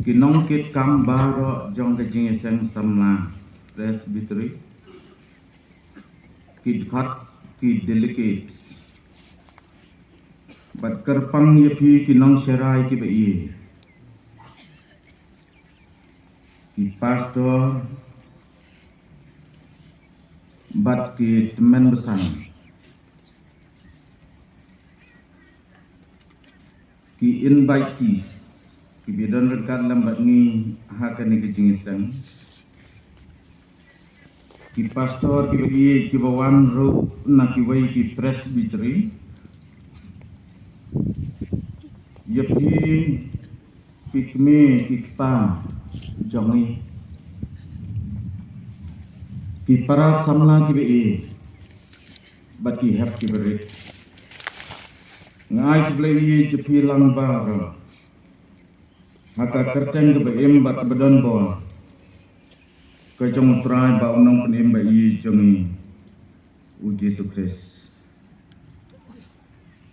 Kinong kit kam baro jong ke jing sang samla presbytery kit khat kit delegates bat kerpang ye phi kinong serai ki bai ki pastor bat ki teman besan ki invitees ki bidon rekan lambat ni hakan ni kejing sang ki pastor ki bagi ki bawan ro na ki wai ki presbytery yepi pikme ki pa jongi ki para samla ki be baki hap ki beri ngai ki blei jepi lang bar haka kerteng ke baim bat bedon bol ke jong trai ba unong penim ba yi jongi u Yesus Kristus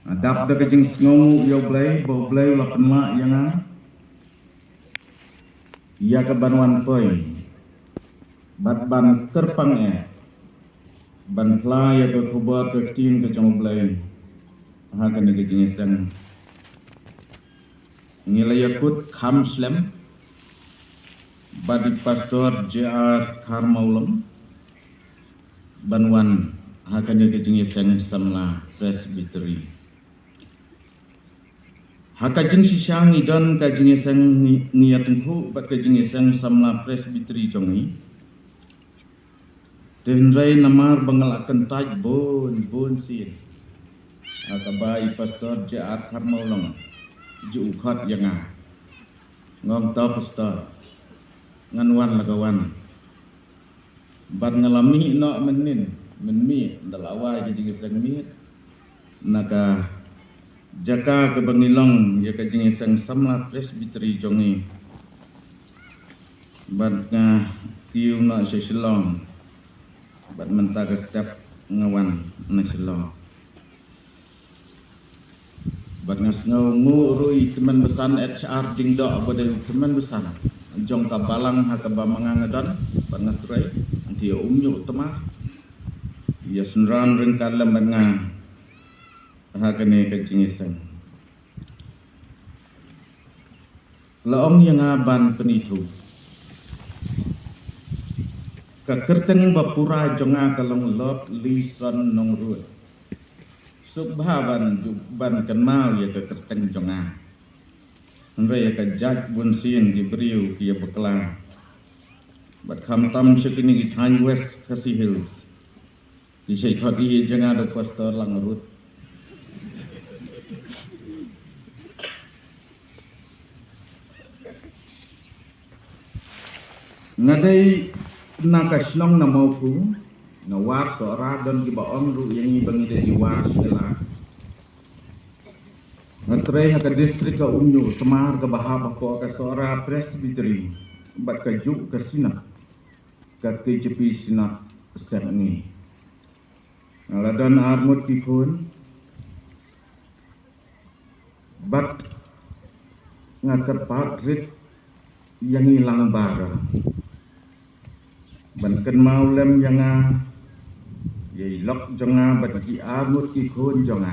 adap de ke jing ngong yo blai bo blai la penma yanga ya ke banwan poi bat ban kerpang ban pla ya ke kubar ke tin ke jong blai haka ne ke jing sang Ngilayakut Khamslam Badi Pastor J.R. Karmaulam Banwan Hakanya kejing sang samla presbytery Hakajing sisang idon kajing sang ngiyatengku bat kajing sang samla presbytery jongi Tenrai namar bangalakan taj bon sin Akabai Pastor J.R. Karmaulam ju khat yanga ngom ta pastor nganwan lagawan bar ngalami no menin menmi dalawai ke sang mi naga jaka ke bangilong ya ke sang samla presbytery jongi badnya tiu na sesilong bad menta ke step ngawan na silong Bangas ngau rui teman besan HR dingdo pada teman besan jong kabalang ha kabamang ngadan bangat rai dia umnyu temah ya sunran rengkan lemanga ha kene kejingisan laong yang aban penitu kakerteng bapura jonga kalong lot lison nong ruat subhaban juban kenal ya ke kerteng jonga Nre ya ke jak bun sin di beriu ki ya beklang bat kham tam sekini ki Than West Khasi Hills di syaikhot i jenga do pastor langrut ngadai nakaslong na maupu nawar seorang dan kibaon ru yang ibang ide jiwa sila ngatrai haka distrik ka umnyu temar ka bahaba ko ka seorang presbytery bat ka juk ka sina ka KJP sina semni ngaladan armut kikun bat ngakar patrit yang hilang bara bankan maulem yang yai lok jonga bagi armut ki khon jonga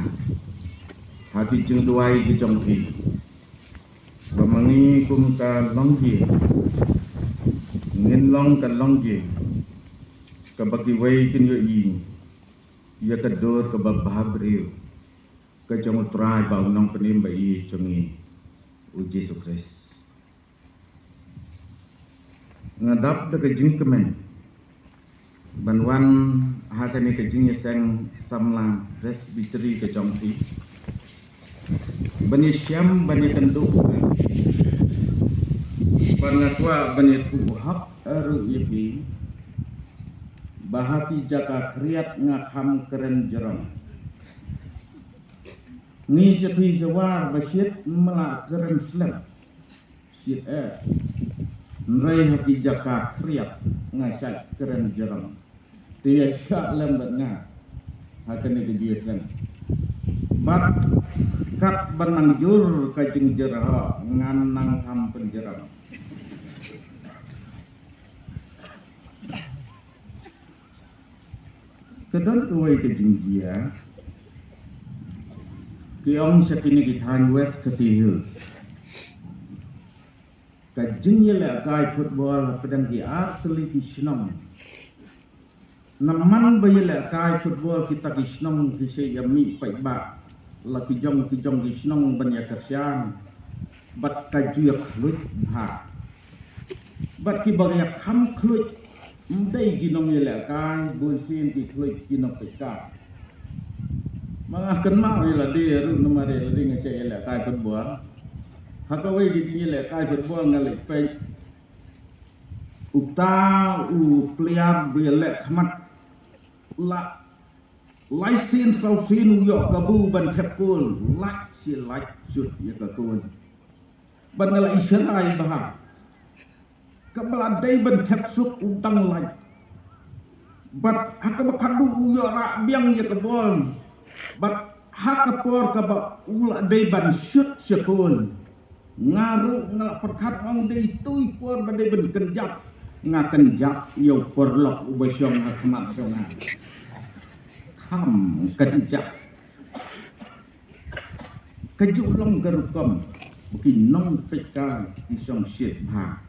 hati jeng duai ki jongki bamangi kum ka longki ngin long ka longki ka bagi wai kin yo i ya ka dor ka babhabriu ka jong trai ba unong penim ba i jongi u Yesus Kristus ngadap de ka jing kemen banwan hakani ke jing sang samla presbytery ke jongti bani syam bani kendu bangatwa bani tubuhak aru ibi bahati jaka kriat ngakham keren jerong ni sethi sewar basyit melak keren slep syit nrai hati jaka kriat ngasak keren jerong dia syak lembatnya akan dijelaskan bat kat banang jur ka jing jera ngan nang tham penjara. Kedon kuai ke jing dia. Kiong sakini kithan West Casey Hills. Ka jing yela kai football pedang ki artli ki shnam. Naman bayela kai football kita ki shnam ki se yami pai ba. La ki jong ki shnam banya kersian. Bat ka juyak lut ha. Bat ki bagaya kham khlut. Mdai ginong yela kai busin ki khlut ginong pai ka. Mga kenma yela dia ru nomare la ding se yela kai football. Hakawai gitu yela kai football ngalek pai. Uta u player bela khamat la laisin sausin yo kabu ban thepkul lak si lak sut ya ka kun ban ngala isyarai bah kabala dai ban thepsuk utang lak bat hakabakadu yo ra biang ya kabol bat hakapor ka ba ula dai ban sut syakun ngaru ngala perkat ong dai tui por ban dai ban kenjap ngakan jak yo porlok ubasyong hakmat songa tham kenjap kejulong garukam bukin nong peka isong shit bha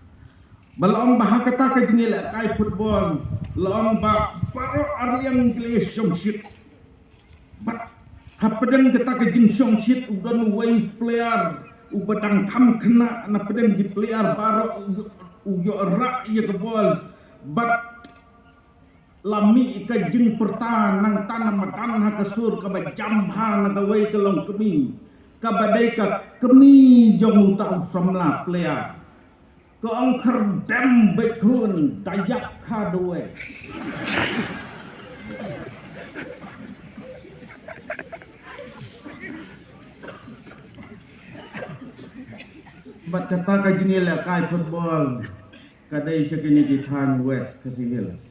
balong bah kata ke jengil kai football long ba paro ariang gles song shit bat hapadang kata ke jing song shit udan way player ubadang kam kena na padang di player baro uyo rak ia kebol bat lami ka jing pertan nang tanam madan ha kasur ka ba jambha na ka wei ka long kemi ka badai ka kemi jong utau samla player ka ong kherdem bekun dayak ka doe bat kata ka jingila kai football kadai sakini kithan West Casey Hills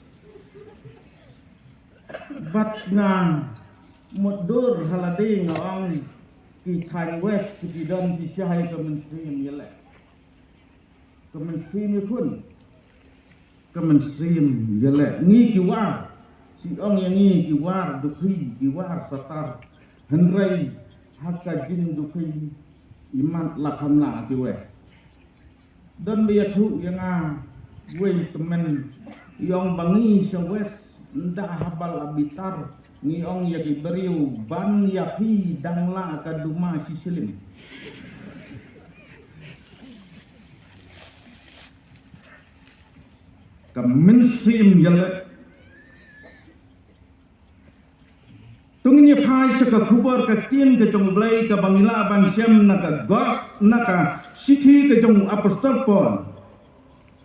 bat nga modur halade ngong kithan West kitidon di syahai kementerian yele kementerian kun kementerian yele ngi kiwar si ong yang ngi kiwar dukhi kiwar satar henrei hakka jing dukhi iman lakamna ki West dan biya thu yang wei temen yong bangi sa West nda habal abitar ni ong yagi beriu ban yapi dangla ka duma si selim ka mensim yale tungnya pai saka kubar ka tien ka jong blai ka bangila ban syam naka gos naka city ka jong apostol pon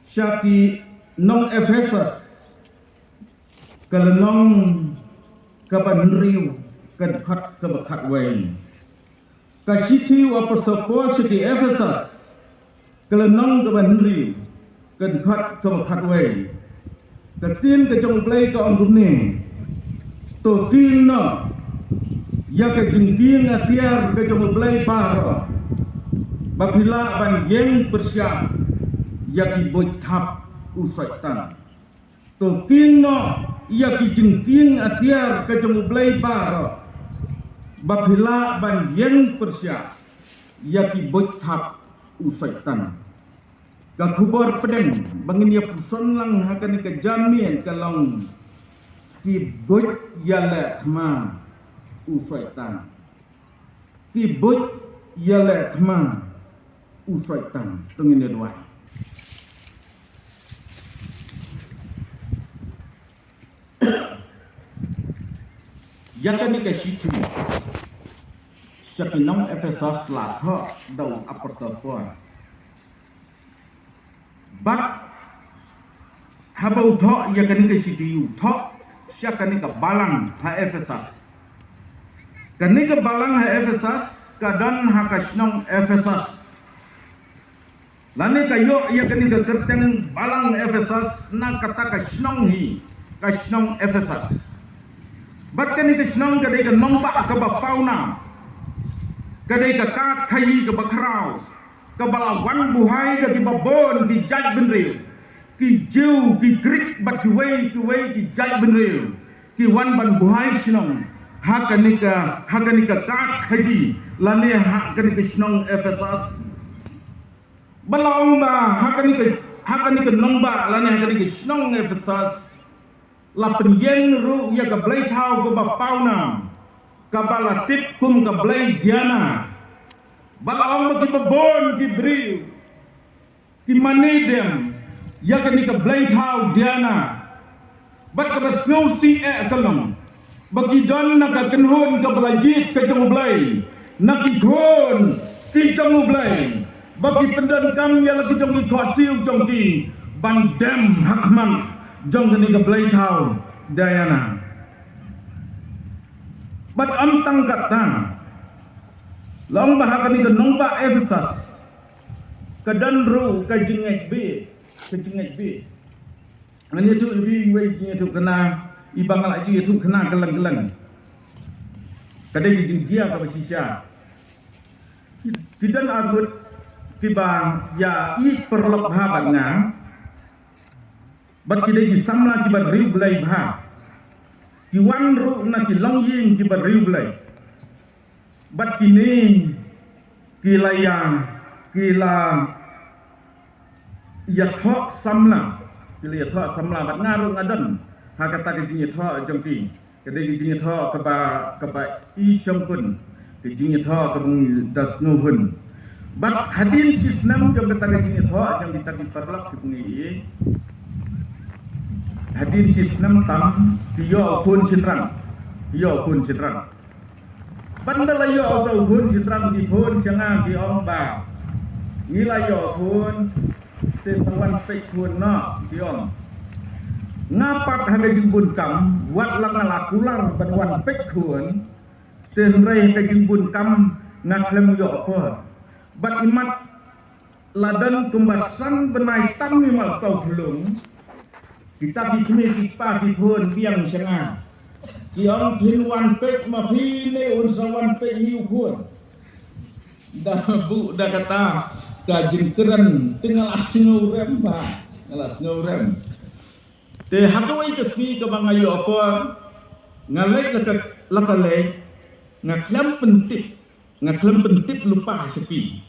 syaki nong Ephesus kalenong ka banriu ka khat ka bakhat wei ka city apostol pon syaki Ephesus kalenong ka banriu ka khat ka bakhat wei ka tien ka jong blai ka ong gumne to king no ya ke jingking atiar ke jong blai bar bapila ban yeng persia ya ki boithap usaitan to king no ya ki jingking atiar ke jong blai bar bapila ban yeng persia ya ki boithap usaitan ka khubor pedeng bangin ya puson lang hakan ke jamin kalong ki boj yala thma usaitan ki boj yala thma usaitan tungin dua yakani ka situ syakinong Ephesus la tho dau apostol pon bat habau tho yakani ka situ tho syakani ka balang ha Ephesus kani ka balang ha Ephesus kadan ha kasnong Ephesus lani kayo yakani ka kerteng balang Ephesus na kata kasnong hi kasnong Ephesus bat kani kasnong ka dai ka nomba ka ba pauna kadai ka kat khayi ka bakrau ka balawan buhai ka ki babon ki jaj benreu ki jiu ki grik bat ki wei ki jaj benreu ki wan ban buhai sinong hakanika kat khayi lane hakanika sinong Efesus balaung ba hakanika nongba lane hakanika sinong Efesus la penyeng ru ya ka blai thau ko ba pauna ka bala tip kum ka blai diana balaong ki babon ki briu ki manidem ya ka ni ka blai thau diana bat ka bas ngau si kalong bagi don na ka kenhon ka balajit ka jong blai na ki khon ki jong blai bagi pendan kam ya lagi jong ki khasiu jong ki bandem hakman jong ni ka blai thau Diana bat amtang kata long bahaka ni nong ba Efesus kadan ru ka jingek be ani tu ibi we jing tu kena ibang lagi tu kena gelang-gelang kadai jing dia ka basisya kidan agut tiba ya i perlop habatnya bat kidai ki samla ki bar riu blai bha ki wan ru na ki long ying ki bar riu blai bat kini ki la ya thok samla bat ngaru ngadan ha kata ki jing thok jong ki kidai ki jing thok ka ba i shampun ki jing thok ka bung das nguhun bat hadin sisnam jong kata ki jing thok jong kita ki perlak ki bungi hadin sisnam tam yo pun sinrang bandala yo au pun sinrang di pun changa di ong ba ngila yo pun te sawan pe pun no di ong ngapat haga jingbun kam wat lang lakular banwan pe kun ten re haga jingbun kam ngaklem yo ko bat imat ladan kumbasan benai tam ni mal tau belum kita kikme kipa kipun biang senga kiong pin wan pek ma pine un sawan pe hiu pun dah bu dah kata kajin keren tinggal asngu rem ba ngalas ngurem te hakawai keski ke bangayo apa ngalek lakalek ngaklem pentip lupa sepi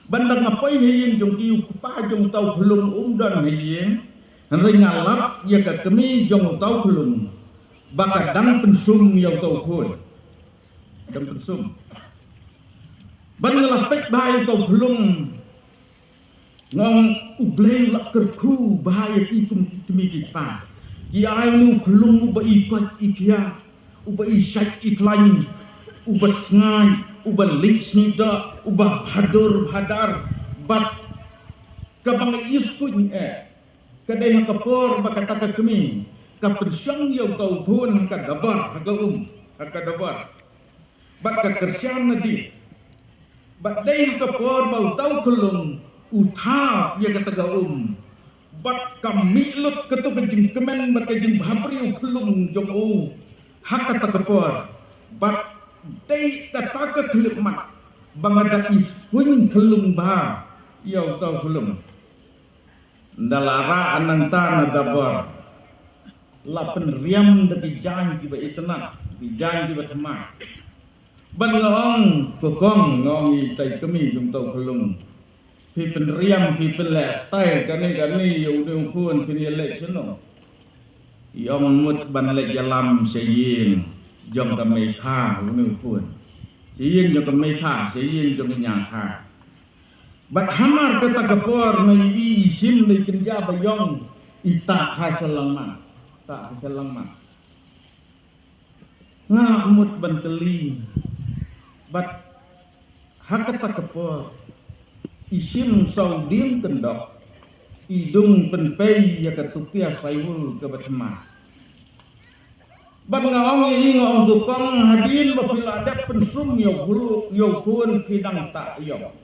bandang ngapai hiyeng jong kiu kupa jong tau hulung umdan hiyeng Henry ngalap ya ka kami jong tau kulung baka dang pensum yang tau kun dang pensum ban ngalapek bahaya tau kulung ngong ublei lak kerku bahaya ikum kami kita ki ai nu kulung uba ikot ikia uba isyak iklain uba sngai uba liksnida uba hadar bat kabang iskun kadai hakapor bakataka kami kapensyang yaw tau pun hakadabar hakadabar bat kakersyan nadi bat dai hakapor bau tau kulung utha ya kataga bat kamilut ketu kejing kemen bat kejing babri kulung jong hakatakapor bat dai kataka kelipmat bangada ispun kulung ba yaw tau kulung dalara anang tanah dabar lapen riam deki janji ba itna di janji ba thema ban ngong kokong ngongi tai kami jung tau kulung pi pen riam pi pen le style kani yu de kun pi election no yong mut ban le jalam seyin jong ka mai kha nu kun seyin jong ka mai kha seyin jong nya kha bat hamar kata kapor na isim na ikinja bayong ita hasalama ngamut banteli bat hakata kapor isim saudim kendok idung penpei ya ketupia sayul ke batma bat ngong dukong hadin bapila ada pensum yo gulu yo kun pidang tak yo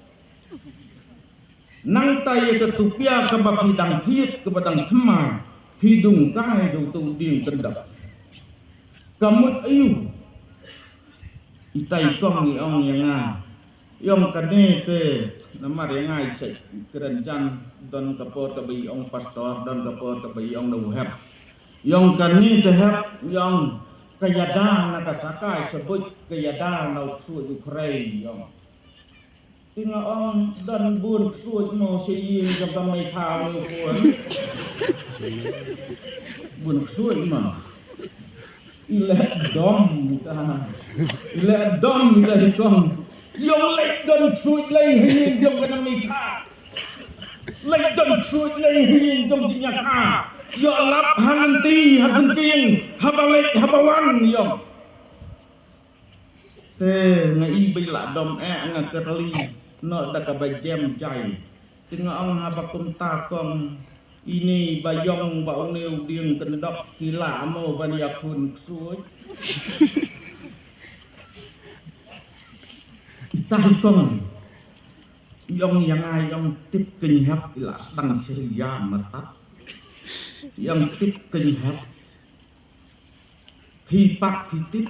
nang tay ketupia ke bapidang tiut ke badang thema hidung kai do tu ding kendap kamut ayu itai kong ni ong yang Yang kani te nama rengai cek kerencan don kapor kabi ong pastor don kapor kabi ong nuhep. Yang kani te hep yang kayada nakasakai sebut kayada nau su Ukraine yang tinga ong dan bun su mo siyin jam mai tha mo pun bun su ma ila dom ta hikong yang lek don su lei hin jam kana mai tha lek don su lei hin jam dinya kha yo lap hananti hasanking habalek habawan yo te ngai bila dom ngakerli no da ka bajem jai tinga ong habakum ta kong ini bayong bauneu dieng kendok kila mo bania kun suoj itah kong yong yang ai yong tip kenyap ila sedang seria mertat yang tip kenyap hipak hitip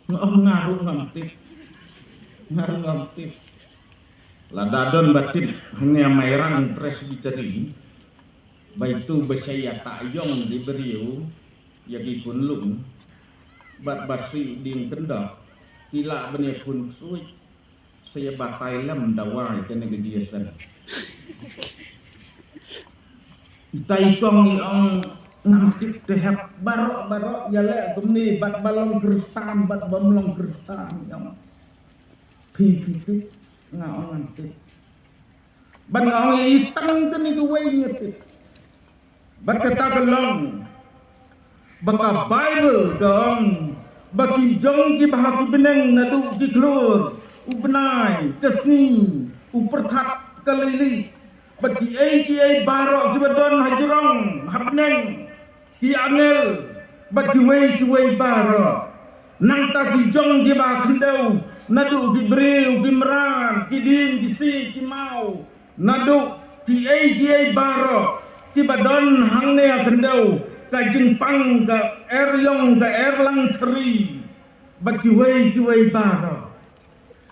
ngaruh ngam tip ladadon batin hanya mairang presbiteri baitu besaya ta'yong di beriu yagi kunlung bat basi ding kendok kila benia kun suj saya batai lam dawai kena gediasan itai kong yang ngamtip tehap barok yale gumni bat balong kristan bat bamlong kristan yang pipitik ngaong ngamtip bat ngaong itang kani kuway ngetip bat katagalong baka Bible dong bagi jong ki bahaki beneng natu ki klur ubenai kesni upertat kalili bagi ai barok ki badon hajrong habneng ki angel bagi wei barok nang ta ki jong ki ba kendau nadu ki breu ki meran ki din ki si ki mau nadu ki ai barok ki badon hangne kendau ka jingpang ka eryong ka erlang teri bagi wei barok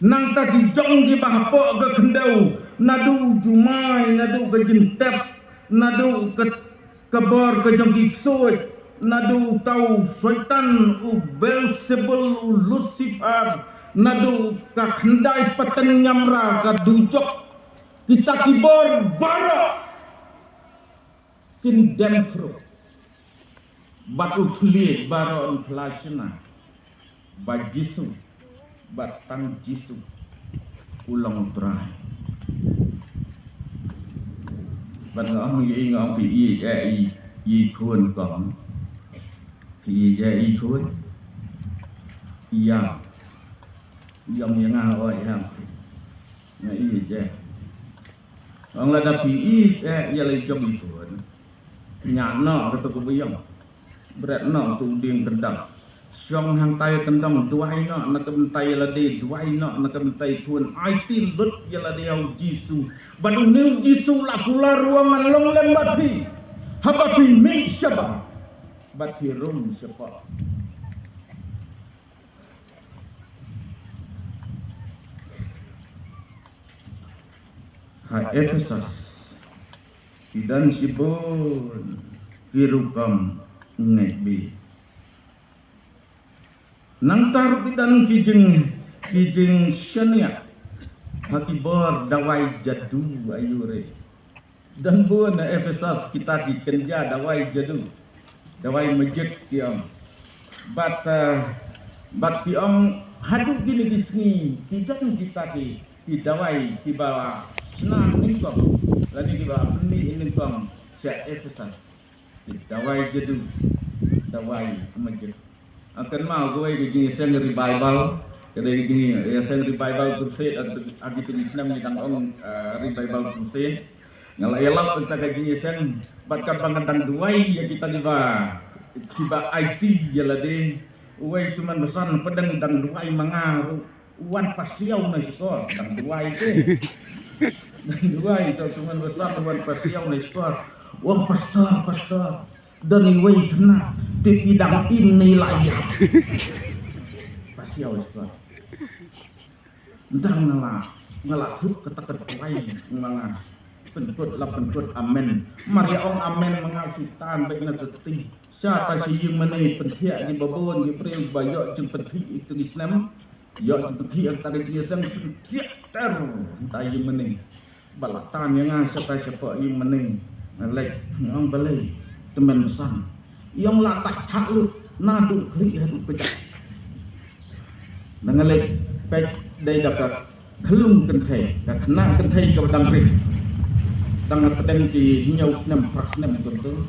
nang ta ki jong ki bahpo ka kendau nadu jumai nadu ke jentep nadu ke kebor ke jengki suj nadu tau syaitan u Belzebul u Lucifer nadu ka kendai peteng nyamra ka dujok kita kibor barok kin demkro batu tulik baron kelasina ba Jisu batang Jisu ulang trai ban ngong yi ngong pi yi khun kong pi yi khun yang yang oi ham ngai yi je ong la da pi ya le jong yi khun nya no ka to ku biyong berat no tu ding kendang Song hang tay tendang duai no nakam tay lade duai no nakam tay kun IT lut yalade au Jisu badu new Jisu la kula ruangan long lembathi habapi me shaba bathi rum shapa ha Efesus idan sibun kirukam ngebi nang taruh dan kijing syania hakibor dawai jadu ayure dan buan Efesus kita dikenja dawai jadu dawai majek kiam bat kiam haduk gini di sini kita di dawai di bawah senang ningkong lagi di bawah ini ningkong se Efesus di dawai jadu dawai majek akan mau gue gini sen revival kedai gini sen revival crusade agi tulis nam ni tang ong revival crusade ngala elap kita gini sen bakar pangandang duai ya kita tiba IT ya lade uai cuman besan pedang dang duai mangaru uan pasiau na skor dang duai ke dang duai itu cuman besan uan pasiau na skor wah pastor dan iway kena tip idang ini layak pasiau skor Ndang ngala thuk katakat pai manga penkut la penkut amen mari ong amen manga sultan baik na teti sya ta siying mane penthia di babon di preu bayo jeng penthi itu Islam yo jeng penthi ta di Islam penthia ter ta ying mane balatan yang sya siapa ying mane lek ngong balai teman besan yang latak taklut nadu klik hadu pecah dengan lek pek dai dapat kelung kentai ka kena kentai ka badang ring dang pedang di nyau senam prasnem betul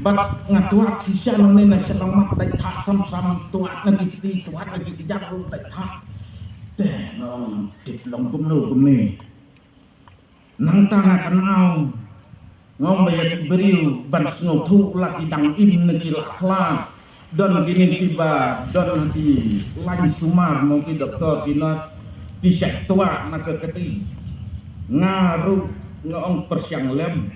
bat ngatuak sisa nang nena sedang mat dai tak sam-sam tuat lagi ti tuat lagi kejak ru dai tak teh nong dip long gumni nang tanga kan mau ngom bayak beriu ban sngau thu lagi dang im negi laklan don gini tiba don di lain sumar mau ki doktor dinas di sektua nak keti ngaru ngong persiang lem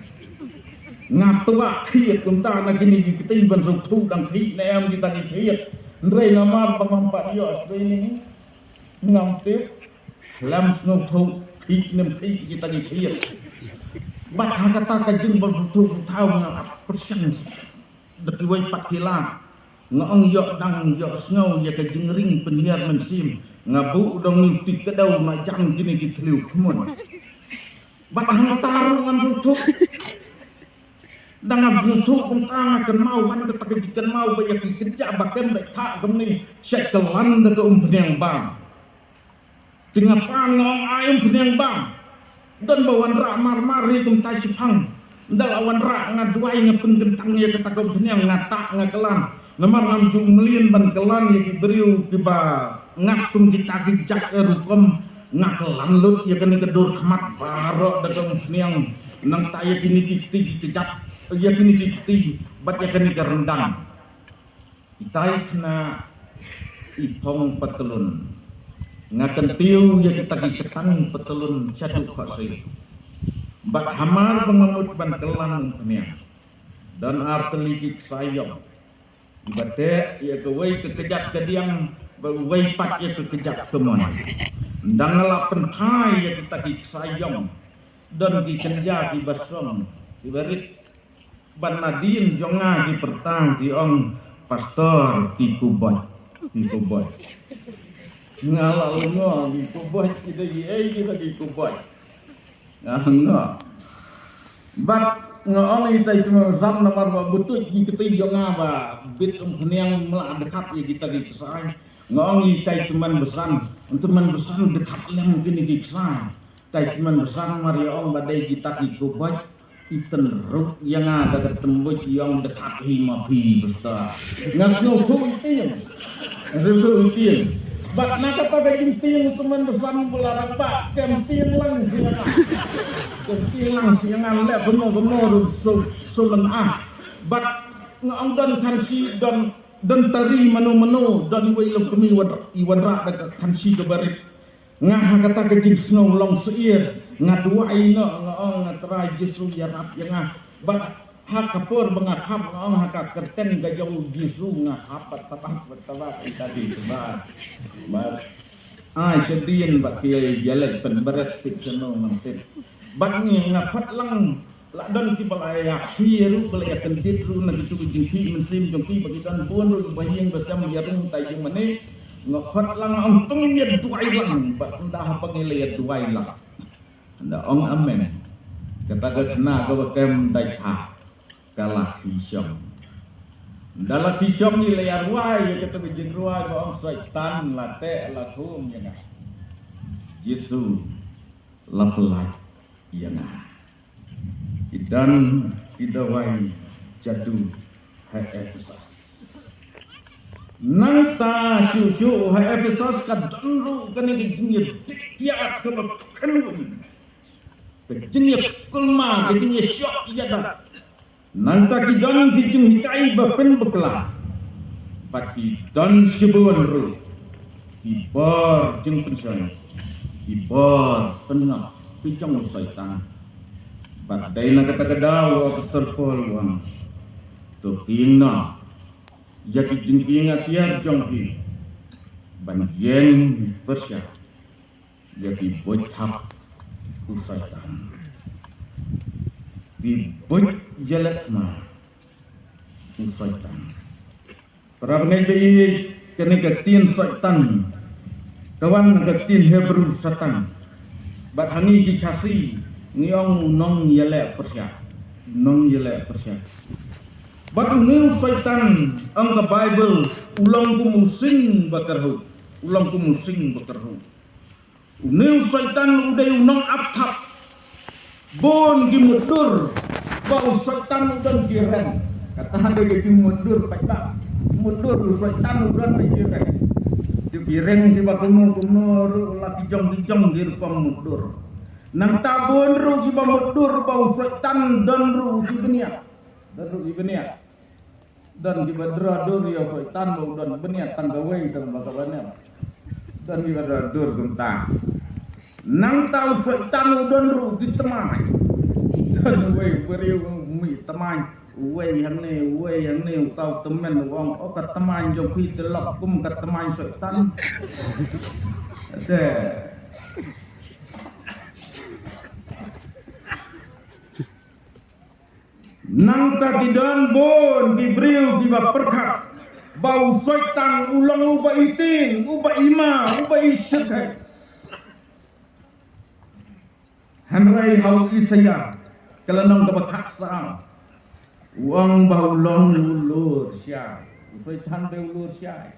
ngatua thiet kumta nak gini keti ban ruk thu dang thi na em kita ki thiet rei namar pangompat yo training ngam tip lem sngau thu thi nem thi kita ki thiet bat hakata ka jeng ban ruk thu thau ngap persiang deki wai 4 kilat ngong yok dang yok sngau ya ka jengring penhiar mensim ngabu dong nutik kedau majang gini gitliu kemun bat hantar ngan rutuk dang rutuk untang akan mau kan ketak jikan mau bayak kerja bakem baik tak gemni sekelan de ke umpenyang bang dengan pangong ayam penyang bang dan bawan rak mar-mari kum tasipang dalawan rak ngaduai ngapen gentangnya ketak umpenyang ngatak ngakelan nomor 6 million ban kelan ya diberiu kiba ngatum kita kijak erukom ngakelan lut ya kini kedur kemat barok dagang niang nang taya kini kiti kejak ya kini kiti bat ya kini kerendang kita kena ipong petelun ngaken tiu ya kita ketang petelun caduk khasi bat hamar pengemut ban kelan niang dan arteligik sayong bate ya ke wei ke kejak ke diang wei pat ya ke kejak ke mon ndang ngalapen pai ya kita ki sayong dan ki kenja ki basom ki berit ban nadin jonga ki pertang ki ong pastor ki kuboy ngalal ngo ki kuboy kita ki kuboy ngah bat ngong ita itu ram nomor butut di keti jonga ba bit yang melak dekat ya kita di kesai ngong ita teman besan dekat lem mungkin di kesai tai teman besan mari ong badai kita ki kubat iten ruk yang ada ketemu yang dekat hima pi besta ngasno tu itin bat nak kata ginting teman besan belarang pak kentin lang siang le benar sulen bat ngong dan kansi dan tari menu dan wailong kemi iwan ra da kansi ke barit ngah kata kejing snow long seir ngaduai no ngong ngatrai jisu ya rap yang bat hak kapur bengakam ngong hak kerten gajau jisu ngahapat tapak tadi tebar bat sedien bat kiai jalek penberet tip seno mantip bat ngi ngapat lang la don ki balaya hiru balaya kendit ru na gitu jingki mensim jongki bagi dan pun ru bayang besam yarung tayung mane ngapat lang untung nya duai lang bat ndah pangilaya duai lang nda ong amen kata kena go kem dai tha kalaki syom dalaki syom ni layar ruai kata bijin ruai ba ong syaitan late lakum ya Yesus lapelak ya dan idawai jadu hai Efesus nanta syusyu hai Efesus kadru kani kejingnya dikiat ke kenun kejingnya kulma kejingnya syok yada nanta kidon kijing hikai bapen bekla pati don sibuan ru ibar jeng pension ibar penah picong syaitan badai na kata kadaw apostol Paul wang to kingna yaki jingking atiar jonghi ban yen persya ya ki boj thap u syaitan ki boj yelet ma u syaitan para pengai bi kene ke tin syaitan kawan ke tin Hebrew satan bat hangi ki kasi ngiong nong yele persya nong yele persya bat unu syaitan ang ka Bible ulang ku musing bakarhu ulang ku musing bakarhu unu syaitan uday unang apthap bon gi mudur bau syaitan udan giren kata ada gi mudur pada mudur syaitan udan giren di giren di bakunu kumur laki jong di rupam mudur nang tabun ru gi mudur bau syaitan dan ru gi beniak dan di badra dur ya syaitan bau dan beniak tangga wei dan bakabannya dan di badra dur gentang nang tahu syaitan udan ru gi temai dan wei beriu mi temai wei yang ni tahu temen wong oh kat temai jong pi telok kum kat temai syaitan ada nang takidan bon dibriu diba perkat bau syaitan ulang uba itin uba ima uba isyek hanrai hau isaya kelenong kebakaksa uang bau long ulur syai syaitan be ulur syai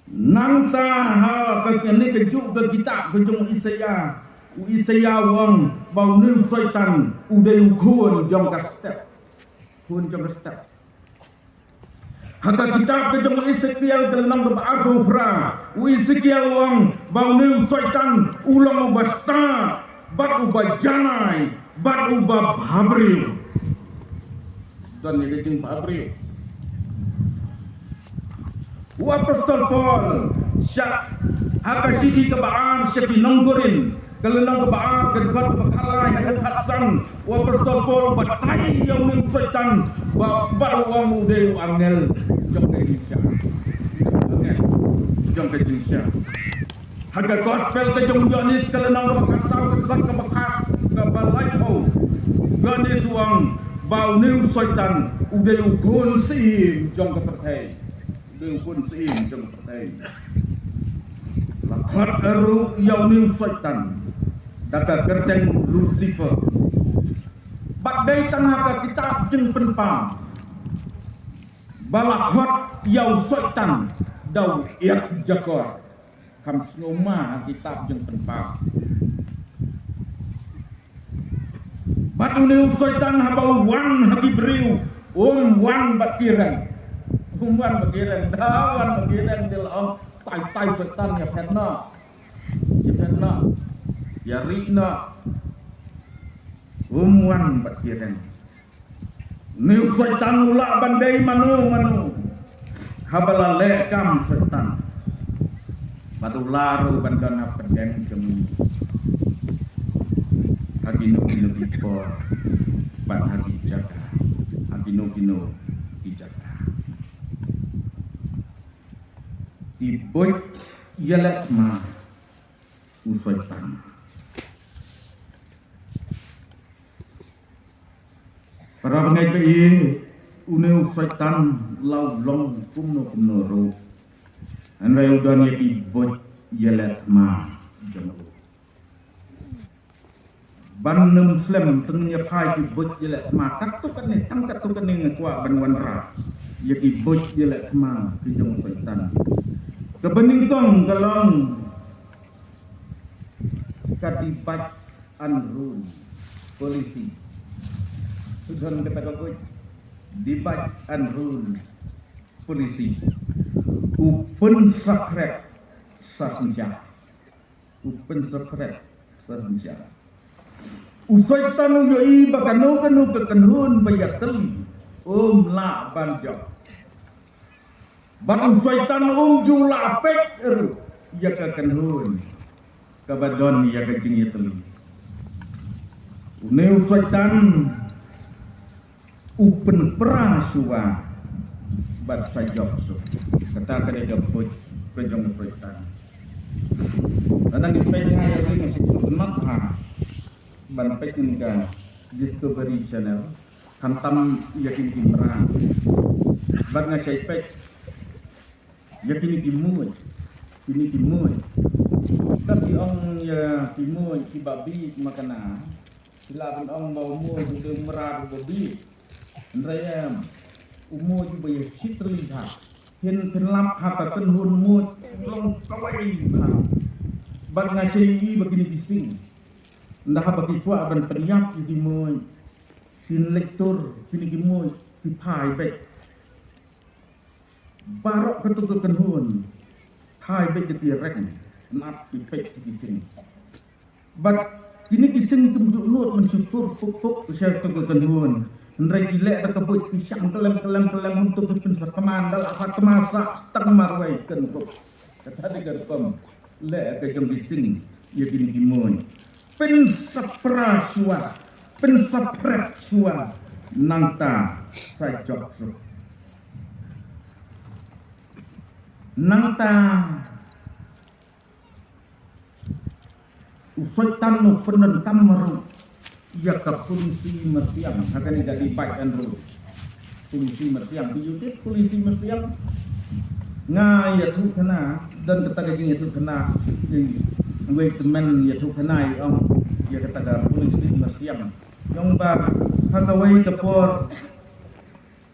nang ta ha kekene kejuk ke kitab kejung isaya Isaya wong bau nu syaitan uday ukun jong ka step kun jong ka step haka kitab kejong Ezekiel kelenang ke Afra Ezekiel wong bau nu syaitan ulang ubasta bat uba janai bat uba babriu dan ni kejing babriu Apostol Paul syak haka siti kebaan syaki nonggorin kelenang kebaar kedekat kebakalai kedekat sang Apostol Paul batai yang ni syaitan baru wang uday angel jong ke Indonesia angel jong ke Indonesia harga gospel ke jong Yohanes kelenang kebakasau kedekat kebakak kebalai ho Yohanes wang bau ni syaitan uday ukun sim jong ke pertai uday ukun sim jong ke pertai lakhat eru yang ni syaitan daka kerteng Lucifer badai tanah ka kitab jeng penpam balakhat yau syaitan dau iak jakor kam snoma kitab jeng penpam badune syaitan habau wan hagibriu wan bakiran dawan bakiran dilong tai syaitan ya fetna ya rina umwan bakiran ni syaitan ulak bandai manu habala lekam syaitan batu laru bandana pedeng jemi hagino bipo bat hagi jaga hagino dijaga iboy yelek ma syaitan para pengai ke uneu syaitan lau long kumno ro anrai udan ye bot yelet ma jeng ban nem slem teng ye pai ki bot yelet ma katukan ni tam katukan ni ngkwa ban wanra ye ki bot yelet ma ki jeng syaitan kebening kong galong katibat anrun polisi sudah kata kau dibat anrun polisi open secret sasenja usaitan yoi bakanu kekenhun bayat teli la banjak ban usaitan jula pek ya kekenhun kabadon ya kecing teli une usaitan upen prasua bat sajok so kata kene daput kejong syaitan Kadang dipek ngai ring seksut mat ha. Ban pek ni kan Discovery Channel hantam yakin kimra. Ban ngai pek yakin kimui. Ini kimui. Tapi ong ya kimui ki babi makana. Sila pun ong bau mu juga merah babi. Rayam umu juga ya citri ha. Hin penlap ha ka kan hun mu long kawai ha. Ban ngai begini bising. Ndah bagi kuat ban peniap di moy. Hin lektor kini di moy di pai baik. Barok ketuk kenhun. Pai baik di rek. Nap di baik di sini. Bat kini kising tunjuk nut mensyukur pupuk usia ketuk kenhun. Ndrai gilek tak kebut pisang kelem untuk pensa kemandal asa kemasak seteng marwai kentuk. Kata digerkom. Le ke jong bising ya kini di moy. Pensapra suara, pensapret suara, nangta sajok su. Nangta usai tanu penentam meru, ia ke polisi mersiam, akan jadi baik dan ru. Polisi mersiam, di YouTube polisi mersiam, ngaya tu kena dan ketagajing itu kena. Wei teman ya tu kenai om ya kata polisi mersiam yang bar hagawai dapur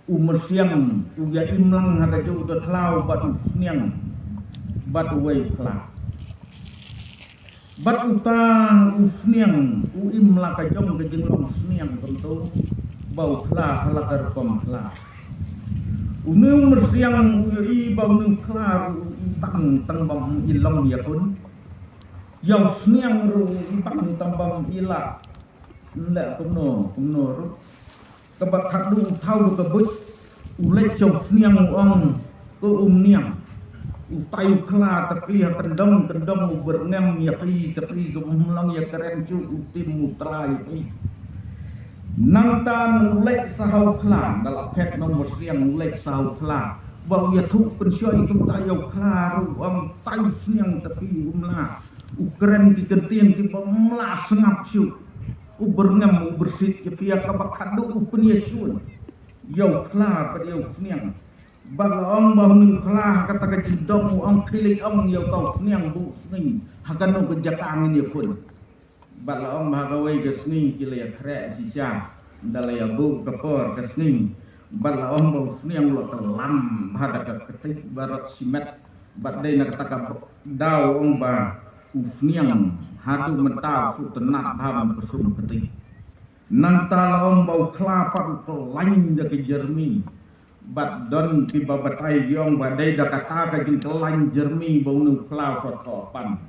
mersiam ya imlang haga juga klau bat usniang bat wei kla bat uta usniang imlang kajong kejeng usniang tentu bau kla halakar kom kla unu mersiam i bau nu kla bang tang bang ilong ya pun yang seniang ru ipang tambang ila ndak kumno ru kebat hadu thau du kebut ulai chong seniang ong ko niang utai kla tapi ya kendong berngem ya pi tapi gemlang ya keren cu utim mutrai pi nang tan ulai sahau kla dalam pet nomor siang ulai sahau kla bau ya thu pensyoi kum tayau kla ru ong tai seniang tapi umla ukeren ki kentian ki pemlas ngap syuk uberngam ubersit ki pia kabak hadu upen yesun yau kla pa yau sniang balong bahnu kla kata ka jindong ong khilik ong yau tau sniang bu sning hakano ke jakangin ye pun balong bahagawai ke sning ki le kre sisa dalaya bu kapor ke sning balong bau sniang lo telam hada ka ketik barat simet badai nak kata dau ong ba usniang hadu mentau su tenat bam pesum ketik nang talong bau kelapa ko lain ja ke jermi bat don pi babatai giong badai da kata ka jing kelain jermi bau nu klau so topan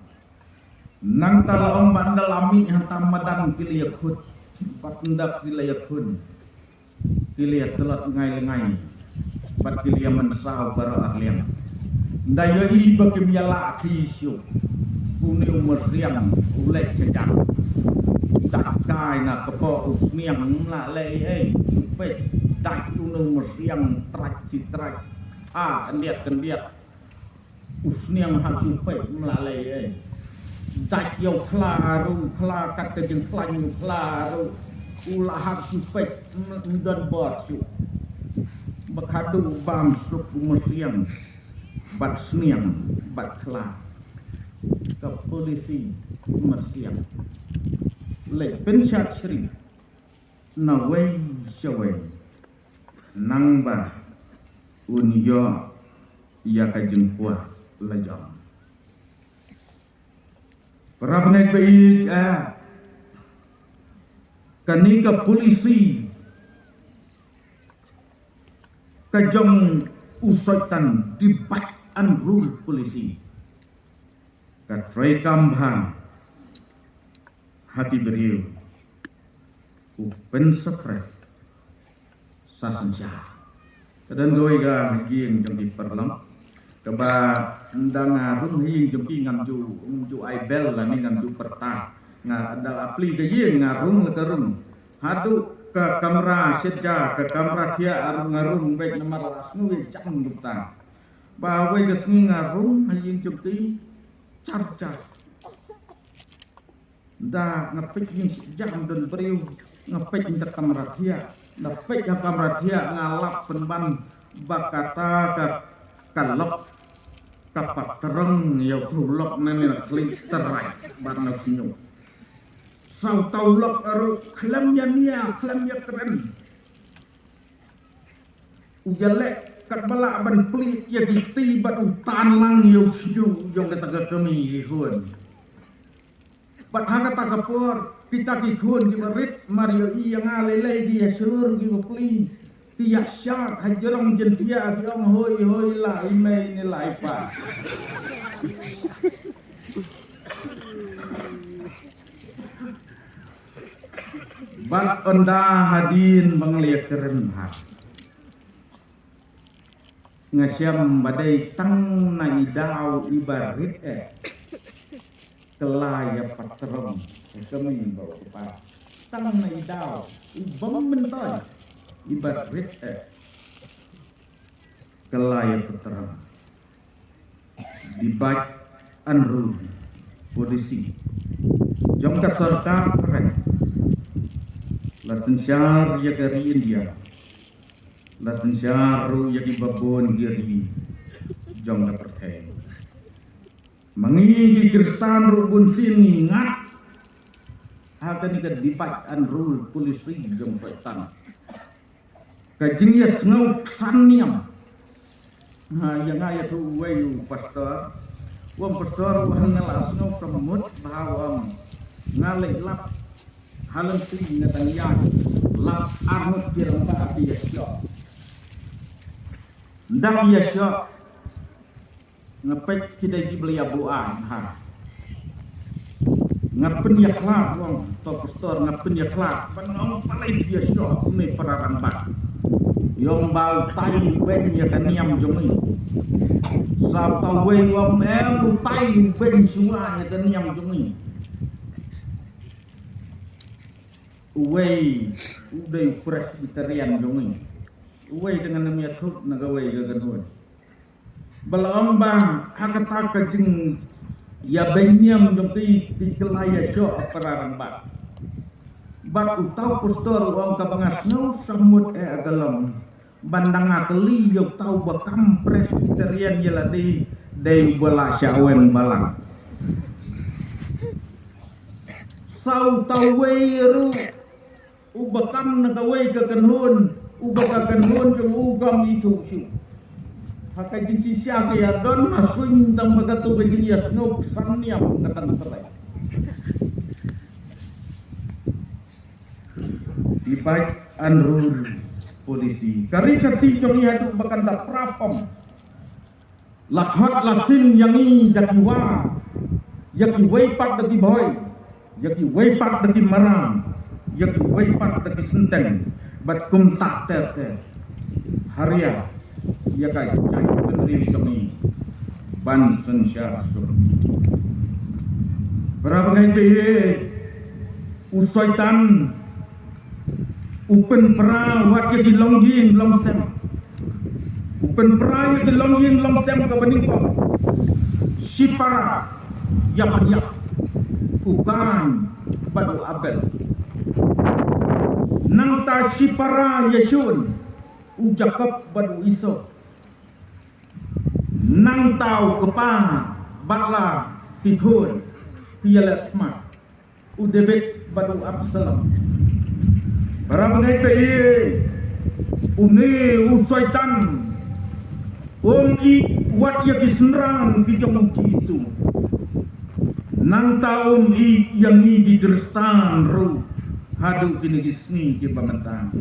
nang talong bandal ami hantam madang piliyakut bat ndak piliyakun piliyat telat ngai bat piliyah mensau baro ahliam dayo i bakim yala kisyu uni mersiang ulek cecak tak kai na kepo usniang la le supet tak uni mersiang trak citrak kendiat usniang hak supet melalai tak yo klaru kla kat kejeng klan klaru ulah hak supet dan bot su bakadu bam sup mersiang bat sniang bat kla ke polisi mersiam le pensyat sri na wei syawai nang ba unyo ya ka jengkua lajang para pengai baik kani ke polisi kajong usaitan dibat an rule polisi katrai kambang hati beriu upen sepret sasensyah kedan goi ga gieng jong di perlam keba ndang ngarung hing jong ki ngamju aibel la ni ngamju perta ngadal apli ke gieng ngarung lekarung hadu ke kamera seja ke kamera dia arung ngarung baik nomor lasnu jang dukta bawe ke sengi ngarung hing jong ki carca da ngapik yung jam dan beriu ngapik yung kamratia ngapik yung kamratia ngalap penban bakata ka kalok kapak tereng yaw tulok nani nak klik terai barna sinyo sau taulok aru klamnya nia klamnya keren ujalek kat balak ban pelit ya di bat utan lang yaw sinyo yung kataga kami ihun bat hanga takapor kita kikun gibarit Mario iya ngalele dia seluruh gibapli dia syak hajarong jentia diong hoi hoi la imei ni lai pa bat onda hadin banglia keren hak ngasyam badai tang na idau ibarit kelaya patrong kami bawa kepada tang na idau ibang mentoy ibarit kelaya patrong dibac anru polisi jom ka sarta keren lasen syar ya kari India lasen syaru ya ki babon giri jom ka pertai mangi Kristan rubun sini ngat akan ikat dipac anrul polisi jom setan kajing ya ngau saniam yang ayat tu wayu pastor wong pastor wan ngelas ngau semut bahawam ngalek lap halam tri ngatang yang lap armut pirang ba api ya syok ndak ya syok ngepek tidak dibeli abuan ha ngapen ya kelak wong to pastor ngapen ya kelak banong palai dia syok ni pararan bat yong bau tai ben ya kaniam jongi sa tau we wong el tai ben suwa ya kaniam jongi uwei udai presbyterian jongi uwei dengan namanya thut nagawai gaganoi balong bang hakata kajing ya benyam jongi tikelaya syok pararan bat utau pastor wong kabangasno samut agalong bandang akeli yo tau bakam presbyterian yala de bala syawen balang sau tau weru ubakam nagaway kaganhon ubakaganhon jung ugam itu syu haka jinsi siya kaya don masuin tang magatu begini snow saniam katan terai dibaik anrul polisi kari kasih jongi haduk bakanda prapom lakhat lasin yangi dakiwa yaki weipak daki boy yaki weipak daki marang yaki weipak daki senteng bat kum tak ter haria yakai cai pendiri kami ban sensyar berapa ngai usaitan upen pra wat ye di longjing longsem upen pra ye di longjing longsem ka beningko sipara yak ukan badu abel nang ta sipara yesun ujakap badu iso nang tau kepa bakla pikun pialat mat udebet badu absalam para mengai uni usaitan i wat ya disenrang di jong kisu nang taum i yang di Kristan ru hadu kini gisni ki pamantang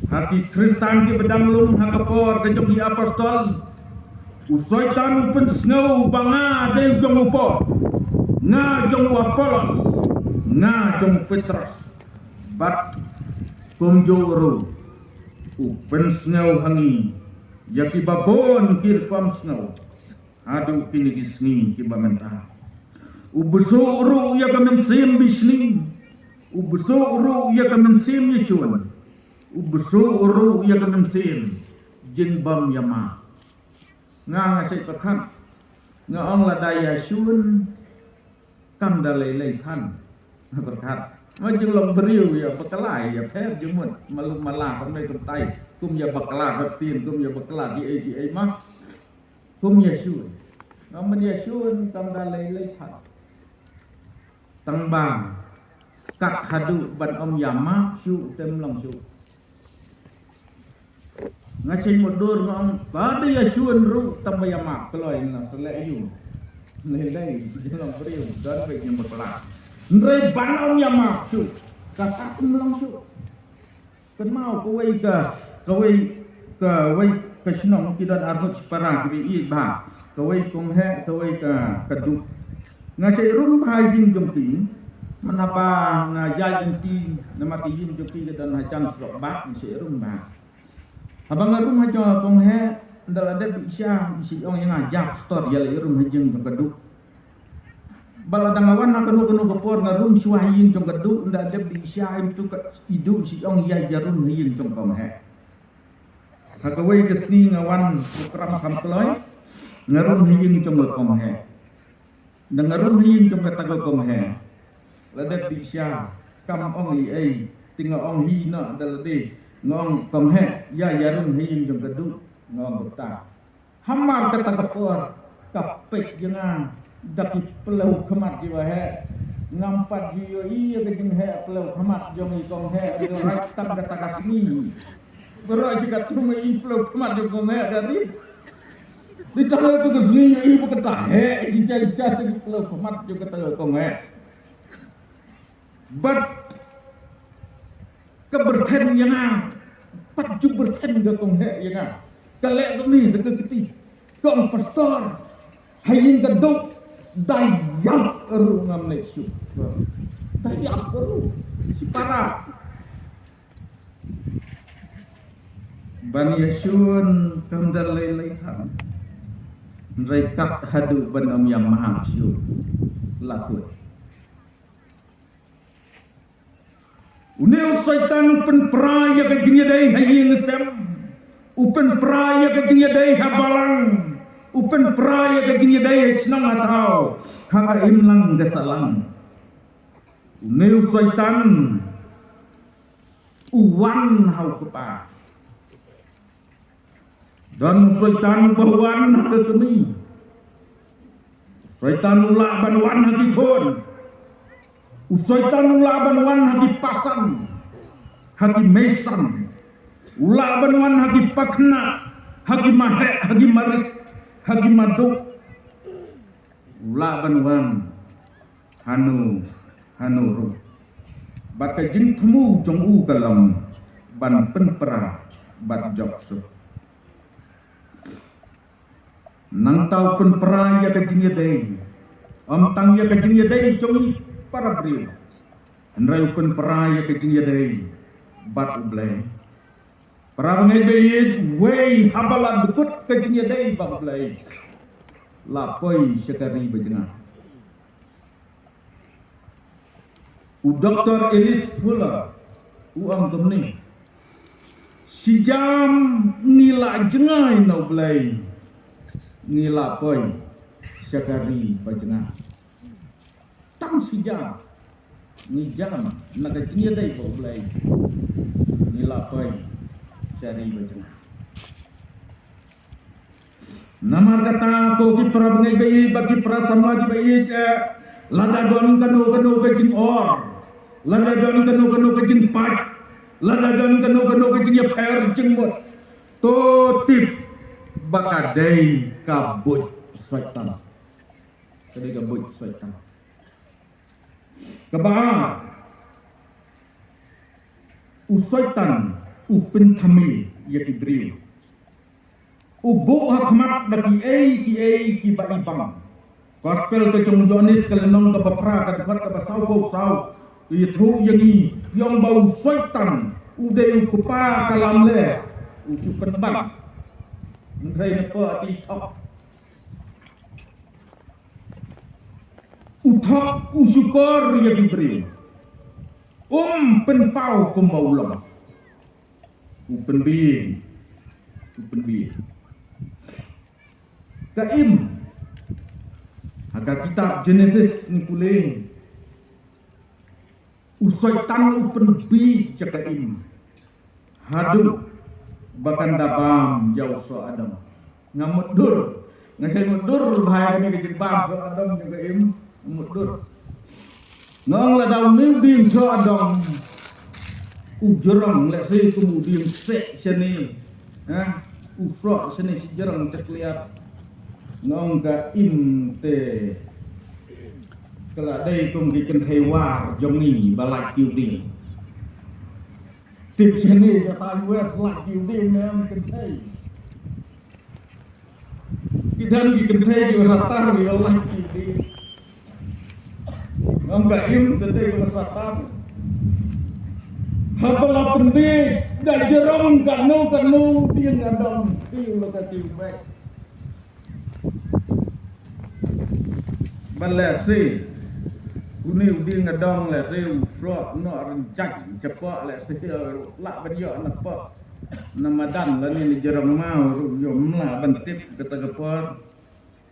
hati Kristan ki bedang lum hakapor ke jong di apostol usaitan upen snau banga de jong upo nga jong Apolos nga jong Petrus bat kumjoro upen snow hangi yaki babon kir kom snow adu pinigisni kibamenta ubusuru ya kamen sim bisni ubusuru ya kamen sim yeshun ubusuru ya kamen sim jinbam yama nga ngasai pakhan ngong la daya syun kam dalai than berkat macam long beriu ya bekelai ya pher jumut malum malah kan mai tai kum ya bekela ka tin kum ya bekela di ai mah kum ya syun ngom ya syun kam dalai than tang bang kat hadu ban om yama syu tem long syu ngasih mudur ngong pada ya syun ru tam yama keloi na sele yu lelai long beriu dan baik yang bekela Nrei ban om ya maksud kata aku langsung kan mau kawai ke senong kidan arbut separang kiri i ba kawai kong he kawai ka keduk ngasih rum hai jing jompi menapa ngajai enti nama ki jing jompi dan hacang slok bak ngasih rum ba abang rum hajo kong he ndal ada bisa isi ong yang ngajak store ya rum hajing keduk baladangawan na kanu kapor ngarum suahin jong geduk nda ada bisa itu hidup si ong ya jarum hiing jong komhe hakawai kesni ngawan ukram kamploi ngarum hiing jong komhe dan ngarum hiing jong katago komhe lada bisa kam ong ai tinggal ong hi na dalade ngong komhe ya jarum hiing jong geduk ngong beta hamar kata kapor kapek jangan daki pelau kemat di wahe ngampat yo iya ke jing he pelau kemat jong i kong he ado raktam kata kasni berak jika tume i pelau kemat jong kong he dari ditanggal tu kasni yo i bekata he isa tu pelau kemat jong kata kong he but keberten yang pat ju berten ga kong he yang kalek tu ni tu keti kong pastor hayin kaduk dayak eru ngam nek syuk dayak eru si para ban yasun kam dalai tham rekat hadu ban om yang maha syuk lakut uneu syaitan pen praya ke jingya dai hayin sem upen praya ke jingya dai habalang upen praya ke jingya dai senang atau hanga imlang gasalang uneu syaitan uwan hau kepa dan syaitan bahuan haka kemi syaitan ulak banwan haki pun syaitan ulak banwan haki pasan haki mesan ulak banwan haki pakna haki mahek haki marik hagi maduk ulaban wan hanu ru baka jing temu jong u kalam ban penpera bat joksu nang tau penpera ya ka jing yadai om tang ya ka jing yadai jong para brio andrai penpera ya ka jing yadai bat ublai para ngedai wei habala dukut ke jing yadai bak ublai lapoi sekari bejena u Dr. Elis Fuller uang temni si jam ngila jengai no blai ngila poi sekari bejena tang si jam ni jam naga jing yadai bak ublai ngila poi sekari bejena namar kata ko ki prabngai bai bagi prasama di bai ladagon kanu ke jing or ladagon kanu ke jing pat ladagon kanu ke jing per jing mot to tip bakadai kabut syaitan kadai kabut syaitan kaba usaitan upen thami yakidriu ubo hakmat daki ki ba ibang gospel ke jong jonis kelenong ke bapra ke dekat ke basau ko sau itu yangi yang bau syaitan ude kupa kalam le ucu penbang ngai nepo ati tok uthok usupor yakibri penpau kumbaulang upen bi kaim Haka kitab Genesis ni pulih usai tan upen bi cakaim hadu bahkan dabam jauh so Adam ngamut dur ngasih mudur bahaya kami kejebam so Adam juga im mudur ngong la daw new din so Adam ujurang lek se kemudian se seni usro seni sejarang cekliat ngong ga im te kala đây cùng cái chân thầy hoa giống như bà lại kiều tiền tiếp xe này cho ta quét lại kiều tiền em chân thầy cái thân cái chân thầy thì bà ta thì bà lại kiều tiền ngong ga im te đây bà sa ta hapala pendi da jerong kanu tiền adong kiều là cái kiều vậy ban lẽ si uniu dia ngadong lẽ si usro no rencak cepat lẽ si lak beryo napa namadan la ni jerong mau yom la bantip kata gepor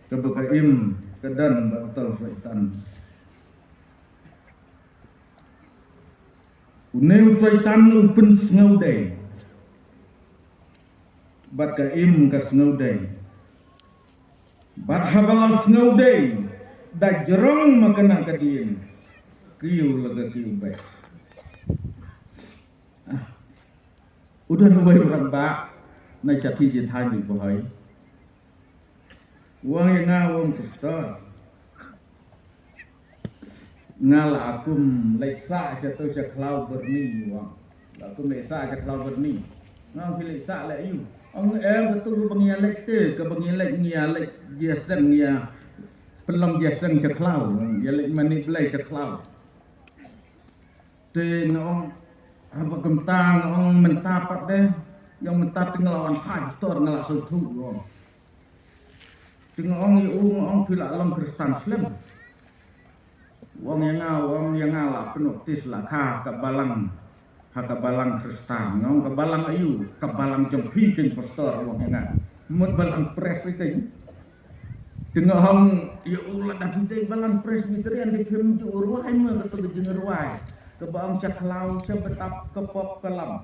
kebekaim kedan batal syaitan uniu syaitan upen sngaudai bat kaim ka sngaudai bat habalas ngaudai da jerong makana kadien kiu laga kiu baik udah nubai orang ba na chati je thai ni boy wang yang ngawong kusta ngala akum leksa satu saklau berni wang akum leksa saklau berni ngau pi leksa la yu ông em betul pengialek te ke pengialek ngialek biasang ya pelong biasang saklau ngialek mani belai saklau te ngong apa kentang ngong mentapat deh yang mentat ngelawan pastor ngelak sultu wong ngong ngong pila long Kristen Islam wong yang ngala penuktis lah ka balang haka balang Kristen ngong ka balang ayu ka balang jengpi king pastor wong yang mut balang presbyterian dengan hong ya ulah dapite balang presbyterian di film ju urwai me ketu jeung urwai ke bang caklau sebetap kepop kelam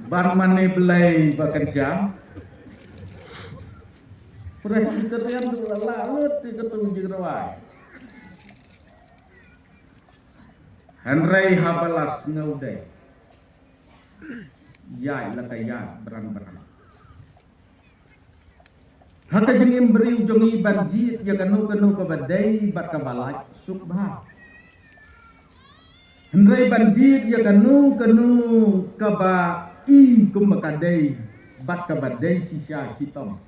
ban mane belai bakan siang presbyterian lalut di ketu jeung urwai Henry habalas ngaudai yai la kaya berang-berang haka jengim beriu jongi banjit ya kanu ke badai bat kabalaj subha Henry banjit ya kanu kaba i kumakadai bat kabadai sisa sitom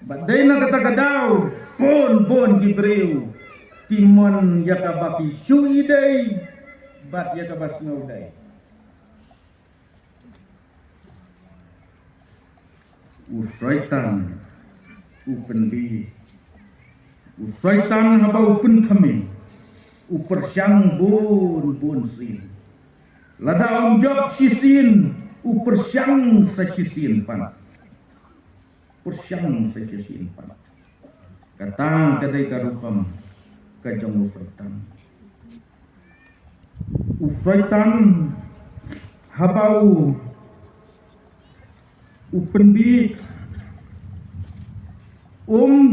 badai na kata kadau pon gibreu timon ya kabaki suidai bat ya kabas ngaudai usaitan upen bi usaitan haba upen thami upersyang bun sin lada om job sisin upersyang sasisin pan persyang sasisin pan kata kadai karupam kajong usaitan habau upen bi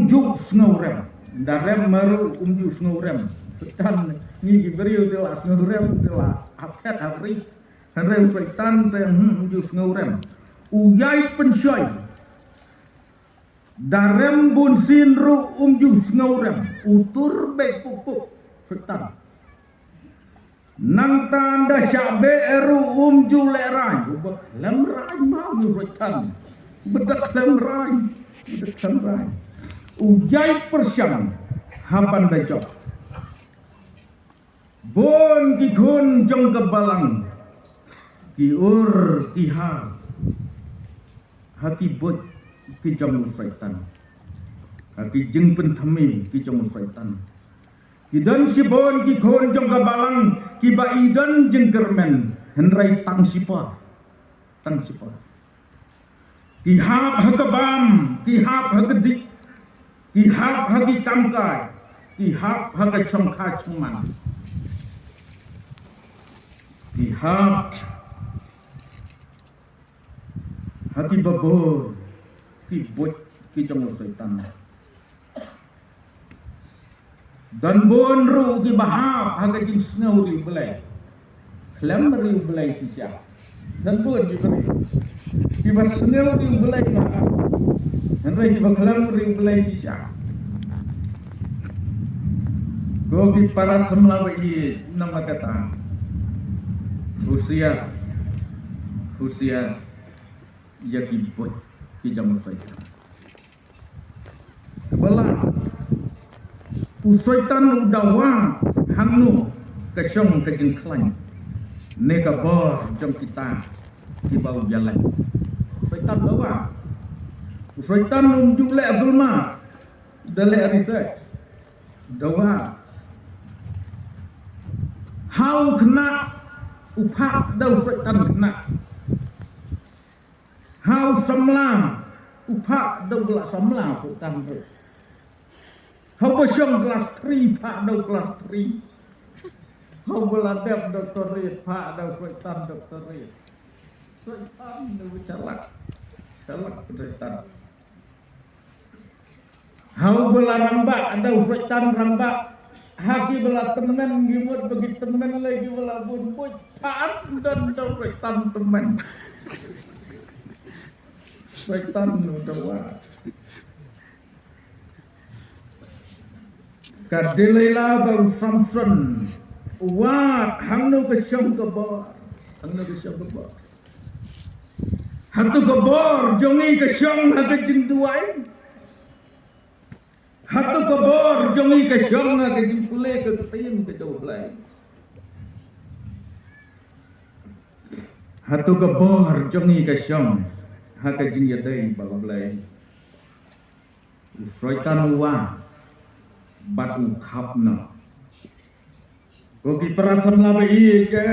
juk snurem darem maru juk snurem tan ni beriu de la snurem de la apet apri hanrem syaitan te juk snurem uyai pensoi darem bun sinru juk snurem utur be pupuk syaitan nang tanda syabe eru julerai ubak lemrai mau syaitan bedak lemrai ujai persyang hapan dajok bon kikun jong kebalang kiur kiha hati bot ki jong syaitan hati jeng penthami ki jong syaitan kidan sibon kikun jong kebalang kiba idan jeng kermen henrai tang sipa kihap hakabam kihap hagedi ki hap hagi tamkai ki hap hagi chongkha chongman ki hap hagi babor ki bot ki jong syaitan dan bon ru ki bahap hagi jing snau ri belai klam ri belai sisa dan bon ki beri ki bas snau ri belai ma dan rai ki baklam ri belai sisa gogi para semlawa i nama kata Rusia ya ki bot ki jam syaitan kebala syaitan udawa hangnu kesyong kejengklan neka bor jam kita di bau jalan syaitan dawa syaitan nunjuk le agulma dale research dawa how kena upak dau syaitan kena how samla upak dau la samla syaitan tu how besyong kelas 3 pak dau kelas 3 how beladap doktorit pak dau syaitan doktorit syaitan dau calak syaitan how belarambak dau syaitan rambak haki bela temen gimut bagi temen lagi bela bun taas dan dau syaitan temen syaitan dawa kadelela bau Samson wat hangno kesyong kebor hatu kebor jongi kesyong hake jing duai hatu kebor jongi kesyong hake jing pule ke ketim ke jauh belai hatu kebor jongi kesyong hake jing yadai bala belai syaitan wa batu khapna gogi perasam labe ke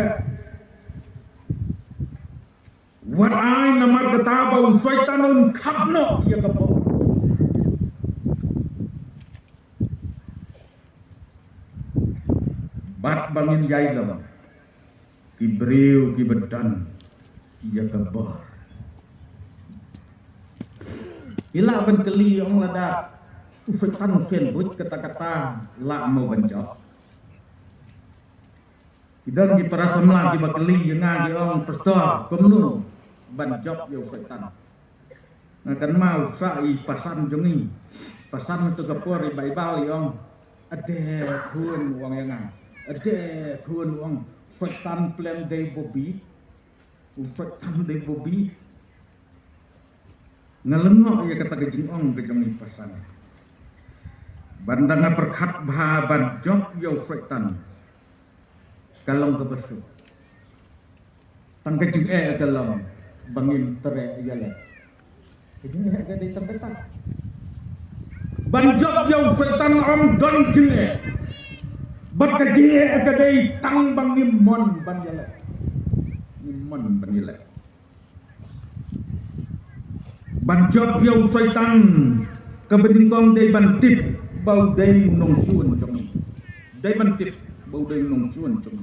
wat ai namar ketaba syaitanun khapna ya kebo bat bangin yai lam ki breu ki bedan ya kebo ila ban keli ong lada syaitan sen but kata-kata la mau banjok idan ki perasam la ki bakeli nga ki ong pastor komnu banjok yo syaitan ngakan mau sai pasan jongi pasan tu kapor baibal ong ade kun wong yang ade kun wong syaitan plan dei bobi syaitan dei bobi ngalengok ya kata gejing ong kejongi pasan bandanga perkat bahaban job yo syaitan kalong ke besu tangke jing kalong bangin tere yale ini agak di tempat ban job yo syaitan om don jing bat ke jing agak di tang bangin mon ban yale mon ban yale ban job yo syaitan kebedingkong dei ban tip bau dei nong suan trong dei ban tip bau dei nong suan trong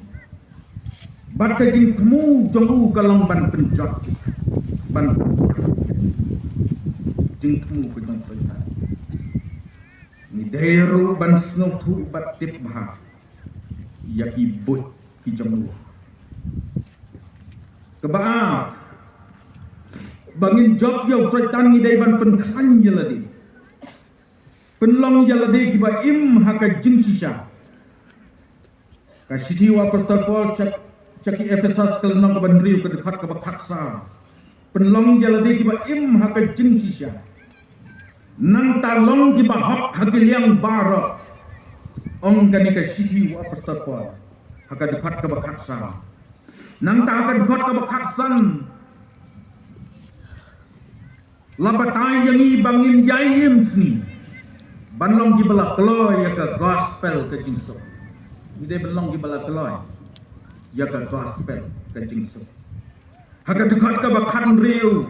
bat ke jing temu jong u kalong ban penjot ban jing temu ke jong syaitan ni deiru ban snow thu bat tip bah ya ibut ki jong u keba bangin job yo syaitan ni dei ban penkhan yeladi penlong yalade kiba im haka jing sisa ka siti wa pastor Paul caki Efesus kelenong ke bandriu ke dekat ke bakaksa penlong yalade kiba im haka jing sisa nang talong kiba hak haki liang bara ong gani ka siti wa pastor Paul haka dekat ke bakaksa nang ta haka dekat ke bakaksan labatai yang i bangin yaim sni banlong ki bala kloy ya ka gospel ke jingso ide banlong ki bala kloy ya ka gospel ke jingso haka dekat ka bakhan riu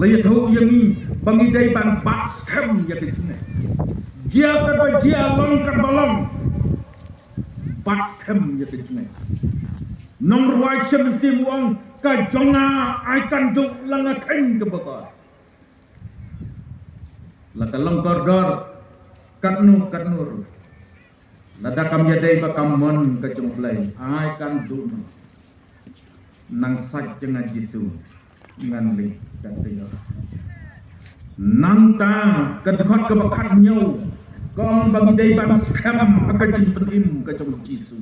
le tho yang i bangi dai ban box kam ya ke jine Jia kat jia long kat balong. Bat skem ya kejeng. Nong ruai chem sim wong ka jonga ai kan duk langa kain ke bakar. La kalong kordor kat nur. Lada kam ya dai ba kam mon ka jong blai ai kan duk nang sat jenga Jisu ngan li kat teo. Nang ta kedekot ke bakat nyau. Kong bagi dai ban skem akan jing penim ka jong Jisu.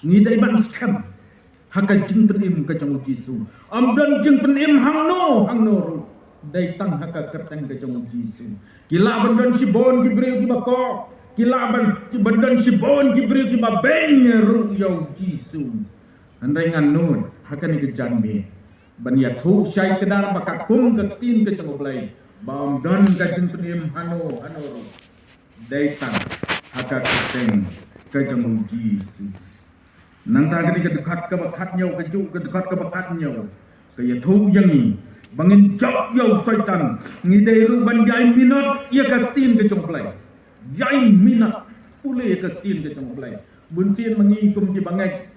Ni dai ban skem haka jing penim ka jong Jisu. Am dan jing penim hang no dai tang haka kerteng ka jong Jisu. Kila bandan si bon ki breu ki bako. Kila bandan si bon ki breu ki ba beng ru yo Jisu. Andai ngan nun haka ni ke janme. Ban ya thu syai kedar bakat kum ka tin ka jong blai. Bam dan ka jing penim hano dai tang haka kerteng ka jong Jisu. Nang ta kini kedekat ke bakat nyau kedekat ke bakat nyau ke ya thu yang ni bangin jok yo syaitan ni dai ru ban yai minot ia ka tin ke jong plai yai minat pule ka tin ke jong plai bun tin mangi kum ki bangai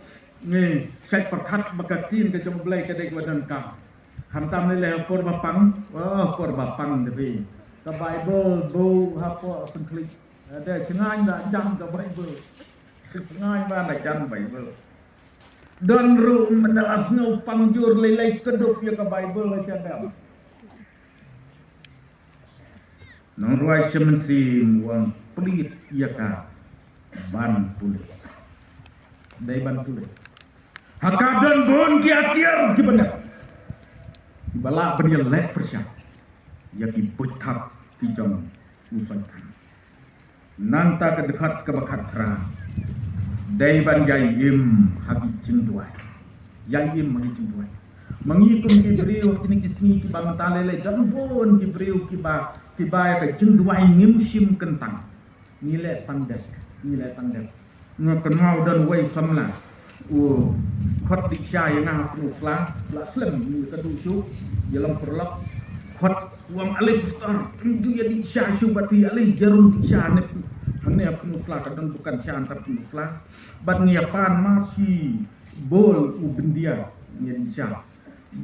nge sai perkat bakat tin ke jong plai ke dai wadan ka ham tam ni le por bapang por bapang devi ka bible bo ha po sengklik ada cengai da jam ka bible sengai ba nak jan Bible. Dan ru mendalas ngau pangjur lelai keduk ya ke Bible syadam. Nang ruai semensim wang pelit ya ka ban pulih. Dai ban pulih. Hakadan bon ki atiar ki benar. Bala benyel lek persyak. Ya ki butap ki jong usaitan. Nanta ke dekat ke bakat terang. Dai ban yai im hagi jingduai. Yai im hagi jingduai. Mengikum ki breu kini kisni ki bang talele dan bon ki breu ki ba ka jingduai ngim sim kentang. Nile tangdet. Ngakenau dan wai samla. Khot di syai na penusla la slem ni kadu syu dalam perlap khot wang alif star tu ya di syai subati alif jarum di syai Hanya penusla kadang bukan syantar penusla. Bat ngiapan masih bol ubendia nyedia.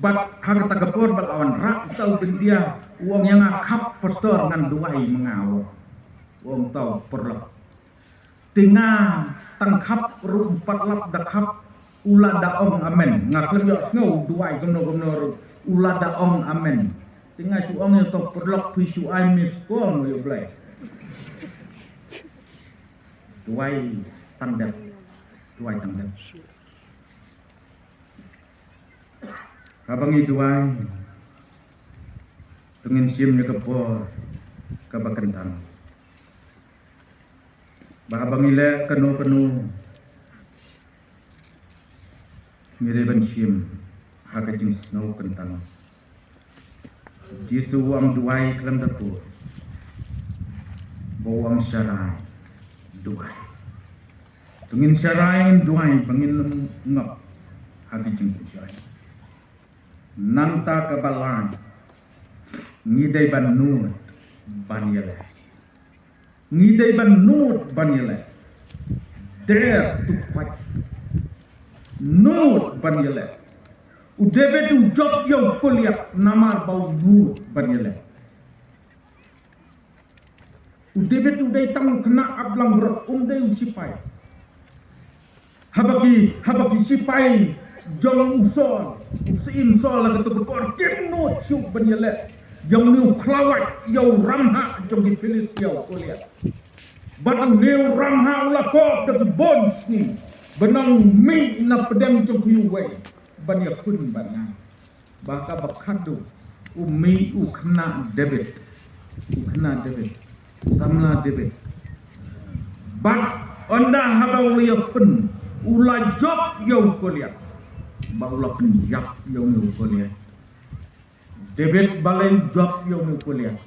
Bat hang tagapor bat awan rak tau bendia uang yang akap postor ngan duai mengawo. Uang tau perlap. Tengah tangkap rumpat lap dakap ula daong amen. Ngaklem yo ngau duai gomno ula daong amen. Tengah suong yo tau perlap pisu ai miskon yo blai. Duai tangdap. Kabangi duai tengin siamnya kepor kabakentang. Bahabangi le kenu ngiriban siam hakajing snow kentang. Jisu wang duai kelam dapur. Bawang syarai duai. Tungin syarai duai bangin ngap hagi jengku syai. Nanta kebalan ngidai ban nut ban yele. Ngidai ban nut ban yele. Dare to fight. Nut ban yele. Udebe tu job yo kuliah namar bau nut ban yele. Udebet udai tang kena ablang berat dai usipai. Habaki sipai jong usol usim sol la ketu kor kenut syuk benyele yang new klawat yo ramha jong di filis yo kuliah. Badu new ramha ula ko de bons ni benang mi na pedang jong piu we banya kun bana. Baka bakadu umi ukna debit. Samla debit. Bat onda habau liya pun ula job yo kuliah. Baula penjap yo kuliah. Debit balai job yo kuliah.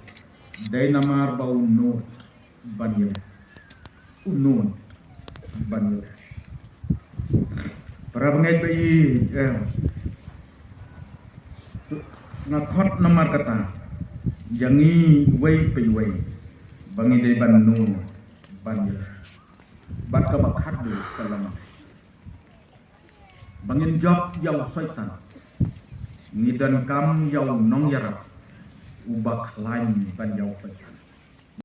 Dai namar bau not banil. Unun banil. Para pengai bayi ngakot namar kata. Yangi wei pei wei. bangi dei ban nu ban ya bat ka bakhat du kalam bangin job yau syaitan ni dan kam yau nong yarap ubak lain ban yau syaitan